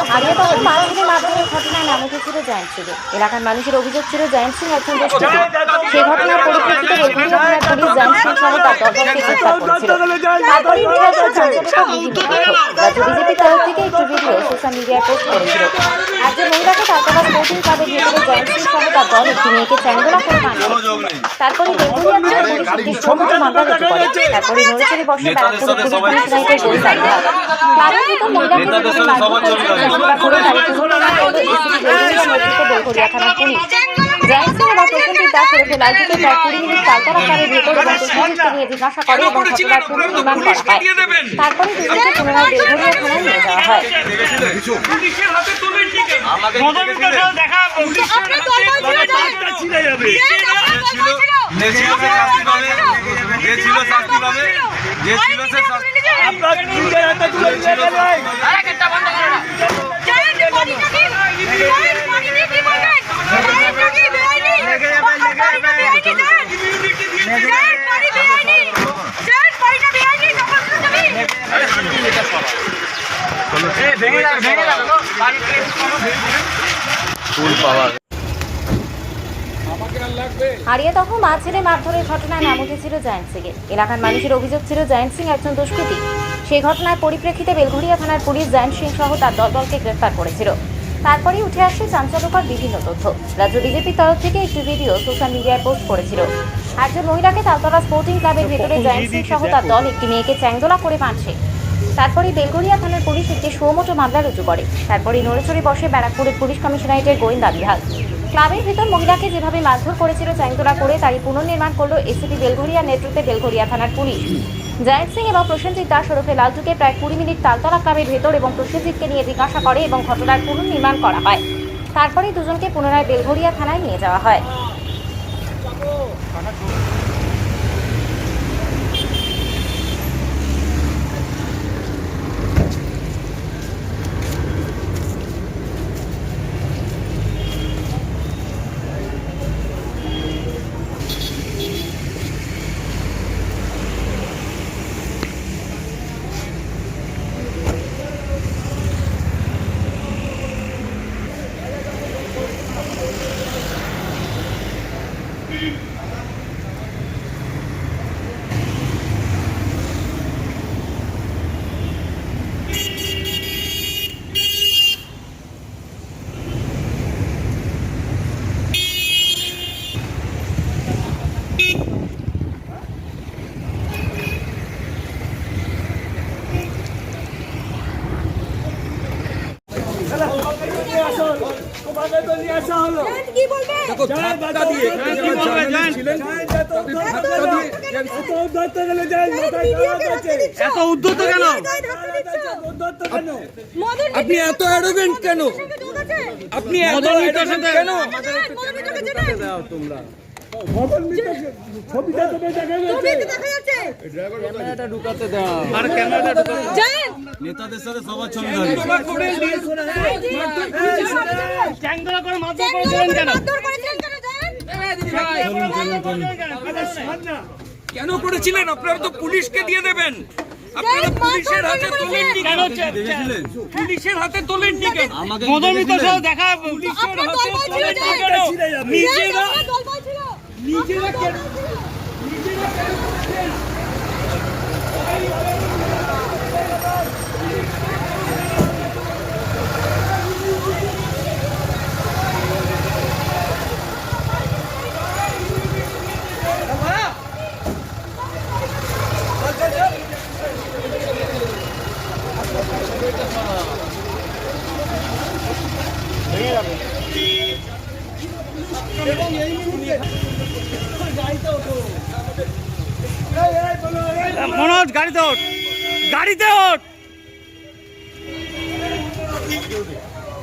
হারিয়ে তখন মারামারির মাধ্যমে ঘটনায় নাম উঠেছিল জায়েন্ট সিংয়ে। এলাকার মানুষের অভিযোগ ছিল জায়েন্ট সিং একজন দুষ্কৃতী। সেই ঘটনার পরিপ্রেক্ষিতে বেলঘড়িয়া থানার পুলিশ জায়েন্ট সিং সহ তার দলবলকে গ্রেফতার করেছিল। তারপরেই উঠে আসে চাঞ্চল্যকর বিভিন্ন তথ্য। রাজ্য বিজেপির তরফ থেকে একটি ভিডিও সোশ্যাল মিডিয়ায় পোস্ট করেছিল। একজন মহিলাকে তালতলা স্পোর্টিং ক্লাবের ভেতরে জায়েন্ট সিং সহ তার দল একটি মেয়েকে চ্যাংদোলা করে মারছে। তারপরে বেলঘড়িয়া থানার পুলিশ একটি সুমোটো মামলা রুজু করে। তারপরে নড়েচড়ে বসে ব্যারাকপুরের পুলিশ কমিশনারেটের গোয়েন্দা বিভাগ। ক্লাবের ভিতর মহিলাকে যেভাবে মারধর করেছিল চ্যাংদোলা করে তারই পুনর্নির্মাণ করল এসিপি বেলঘড়িয়া নেতৃত্বে বেলঘড়িয়া থানার পুলিশ। জায়েন্ট সিং এবং প্রসেনজিৎ দাস ওরফে লালটুকে প্রায় 20 মিনিট তালতলা ক্লাবের ভেতর এবং প্রসেনজিৎকে নিয়ে জিজ্ঞাসা করে এবং ঘটনার পুনর্নির্মাণ করা হয়। তারপরে দুজনকে পুনরায় বেলঘড়িয়া থানায় নিয়ে যাওয়া হয়। হারিয়ে তখন মা ছেলে মারধরের ঘটনায় নাম উঠেছিল জায়েন্ট সিংয়ে। এলাকার মানুষের অভিযোগ ছিল জায়েন্ট সিং একজন দুষ্কৃতী। সেই ঘটনার পরিপ্রেক্ষিতে বেলঘড়িয়া থানার পুলিশ জায়েন্ট সিং সহ তার দলবলকে গ্রেফতার করেছিল। তারপরেই উঠে আসে চাঞ্চল্যকর বিভিন্ন তথ্য। রাজ্য বিজেপির তরফ থেকে একটি ভিডিও সোশ্যাল মিডিয়ায় পোস্ট করেছিল। একজন মহিলাকে তালতলা স্পোর্টিং ক্লাবের ভেতরে জায়েন্ট সিং সহ তার দল একটি মেয়েকে চ্যাংদোলা করে মারছে। তারপরে বেলঘড়িয়া থানার পুলিশ একটি সুমোটো মামলা রুজু করে। তারপরে নড়েচড়ে বসে ব্যারাকপুরের পুলিশ কমিশনারেটের গোয়েন্দা বিভাগ। ক্লাবের ভিতর মহিলাকে যেভাবে মারধর করেছিল চ্যাংদোলা করে তারই পুনর্নির্মাণ করল এসিপি বেলঘড়িয়া নেতৃত্বে বেলঘড়িয়া থানার পুলিশ। জায়েন্ট সিং এবং প্রসেনজিৎ দাস ওরফে লালটুকে প্রায় 20 মিনিট তালতলা ক্লাবের ভেতর এবং প্রসেনজিৎকে নিয়ে জিজ্ঞাসা করে এবং ঘটনার পুনর্নির্মাণ করা হয়। তারপরেই দুজনকে পুনরায় বেলঘড়িয়া থানায় নিয়ে যাওয়া হয়। আপনি এত অ্যারোগেন্ট কেন? আপনি এত কেন? নেতাদের সাথে সবার ছবি কেন করেছিলেন? আপনারা তো পুলিশকে দিয়ে দেবেন। আপনারা পুলিশের হাতে তোলেননি কেন? পুলিশের হাতে তোলেননি কেন? মদনমিতার সাথে দেখা পুলিশের হাতে তোলেননি কেন? নিজেরা নিজেরা কেন মনোজ গাড়িতে ওঠ, গাড়িতে ওঠ।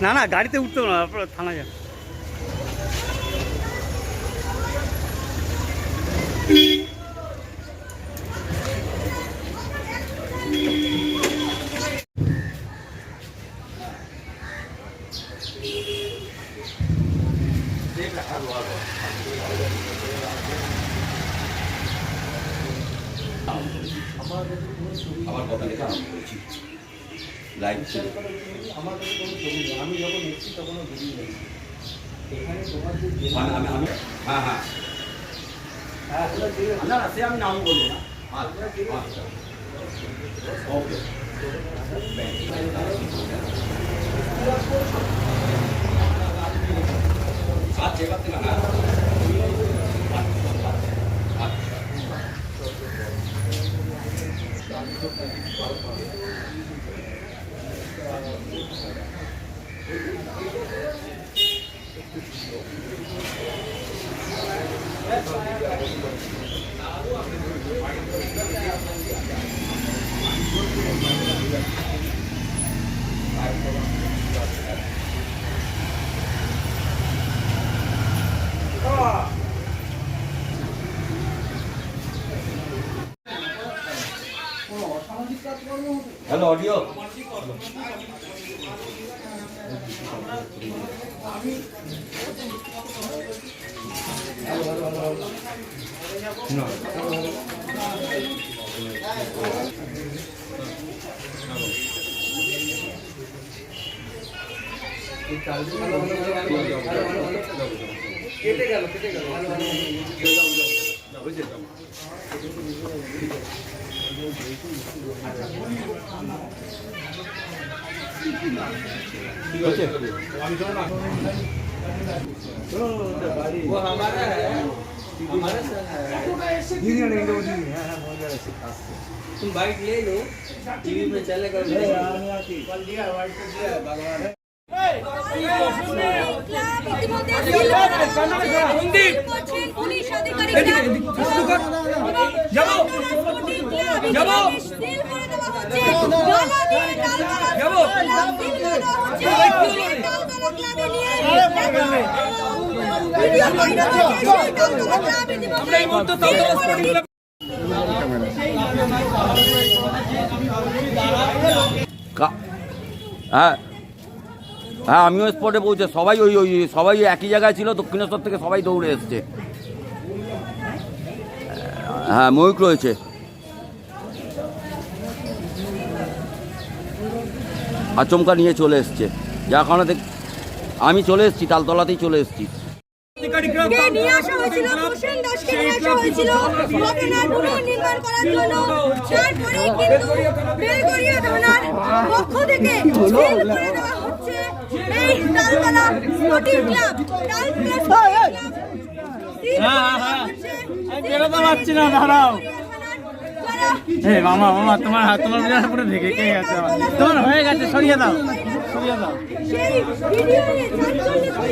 না না গাড়িতে উঠতো না, আপনার থানায় যান। আমার কথা লেখা আমি বলছি লাইভ ছিল। আমি যখন এসেছি তখন এখানে তোমার যে হ্যাঁ হ্যাঁ না সে আমি নাম বলবো না। আচ্ছা ওকে আচ্ছা এবার থেকে না হ্যালো অডিও কেটে গেল ঠিক আছে वो हमारा है हमारा दीदी ने इंदो दीदी हां हां बहुत अच्छे खास तुम बाइक ले लो टीवी में चलेगा कल दिया वाइट पे दिया भगवान है পুলিশ আধিকারিকরা হ্যাঁ হ্যাঁ আমিও স্পটে পৌঁছে সবাই সবাই একই জায়গায় ছিল দক্ষিণেশ্বর থেকে সবাই দৌড়ে এসছে। হ্যাঁ ময়ূক রয়েছে আচমকা নিয়ে চলে এসছে যার কারণে আমি চলে এসেছি তালতলাতেই চলে এসেছি। নিয়ে আসা হয়েছিল প্রসেন দাসকে নিয়ে আসা হয়েছিল ঘটনার পুনর্নির্মাণ করার জন্য। তারপরে কিন্তু বেলগড়িয়া থানার পক্ষ থেকে সিল করে দেওয়া হচ্ছে এই তালতলা স্পোর্টিং ক্লাব আমি বেরোতে পারছি না দাঁড়াও এই মামা মামা তোমার হাত তোমার বিরাট পুরো ঢেকে কে আছে তোমার হয়ে গেছে সরিয়ে দাও সরিয়ে দাও সেই ভিডিওতে ৪৭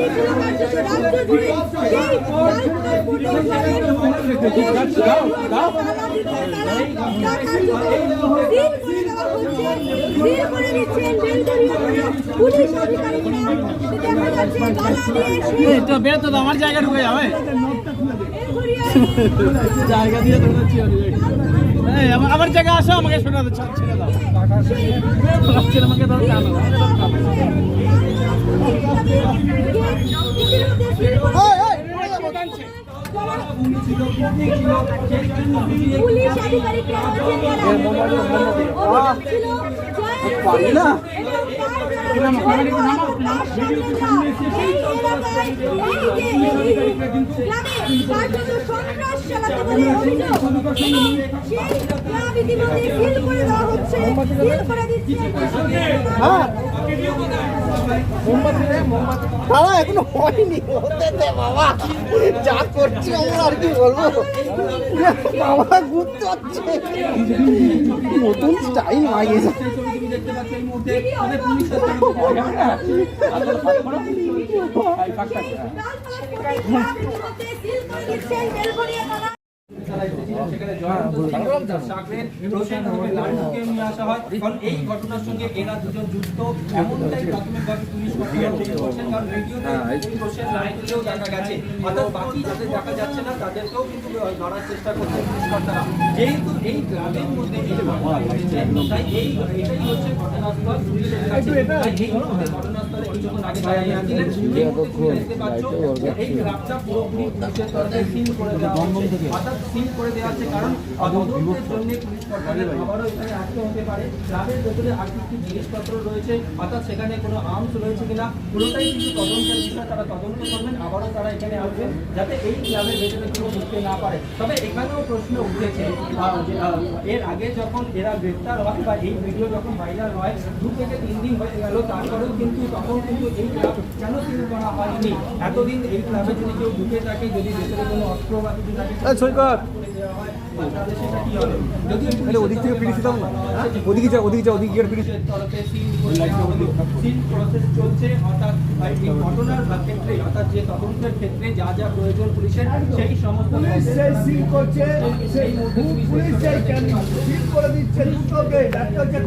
কোটি রাজ্য জুড়ে সেই পুলিশ আধিকারিকরা তো বের তো আমার জায়গা ঢুকে যাবে জায়গা দিয়ে দৌড়াচ্ছি এই আমার জায়গা আসো আমাকে ছেড়ে দাও ছেড়ে দাও ছেড়ে আমাকে দাও টানো পুলিশ আধিকারিকরা বাবা এখনো হয়নি হতে দে বাবা যা করছি আমরা আর কি বলবো বাবা ঘুরতে হচ্ছে নতুন স্টাইল মাগিয়েছে এই ঘটনার সঙ্গে এরা দুজন যুক্ত এমনটাই প্রাথমিকভাবে পুলিশ করছেন, কারণ ভিডিওতে লাইনগুলোও দেখা গেছে। অর্থাৎ বাকি যাদের দেখা যাচ্ছে না তাদেরকেও কিন্তু ধরার চেষ্টা করছে পুলিশ কর্তারা। যেহেতু এই গ্রামের মধ্যে এই ঘটনা ঘটেছে, তাই এটাই হচ্ছে ঘটনার ঘটনাস্থল পুলিশের কাছে। তাই এই মুহূর্তে ঘটনাস্থলে কিছুক্ষণ আগে দাঁড়িয়ে আছিলেন। এই মুহূর্তে দেখতে পাচ্ছ যে এই গ্রামটা পুরোপুরি পুলিশের তরফে সিল করে দেওয়া হচ্ছে। অর্থাৎ সিল করে দেওয়া হচ্ছে কারণ তদন্তের জন্য পুলিশ প্রশাসনের আবারও এখানে আসতে হতে পারে। গ্রামের ভেতরে আর কি জিনিসপত্র রয়েছে, অর্থাৎ সেখানে কোনো আর্মস রয়েছে কিনা, পুরোটাই কিন্তু তদন্তের বিষয়। তারা তদন্ত করবেন, আবারও তারা এখানে আসবেন যাতে এই গ্রামের ভেতরে কেউ ঢুকতে না পারে। তবে এখানেও প্রশ্ন উঠেছে যে এর আগে যখন এরা গ্রেপ্তার হয় বা এই ভিডিও যখন ভাইরাল হয় 2 থেকে 3 দিন হয়ে গেল, তারপরেও কিন্তু তখন কিন্তু এই ক্লাব কেন সিল করা হয়নি? এতদিন এই ক্লাবে যদি কেউ ঢুকে থাকে, যদি ভেতরে কোনো অস্ত্র বা কিছু থাকে সেটা কি হবে? যদি ওদিক থেকে পিড়ি দাও না, ওদিকে যা পিড়ি। তরফে সিল প্রসেস চলছে, অর্থাৎ এই ঘটনার ক্ষেত্রে, অর্থাৎ যে তদন্তের ক্ষেত্রে যা যা প্রয়োজন পুলিশের সেই সমস্ত সিল করছে, পুলিশ সিল করে দিচ্ছে দুটোকে, একটা হচ্ছে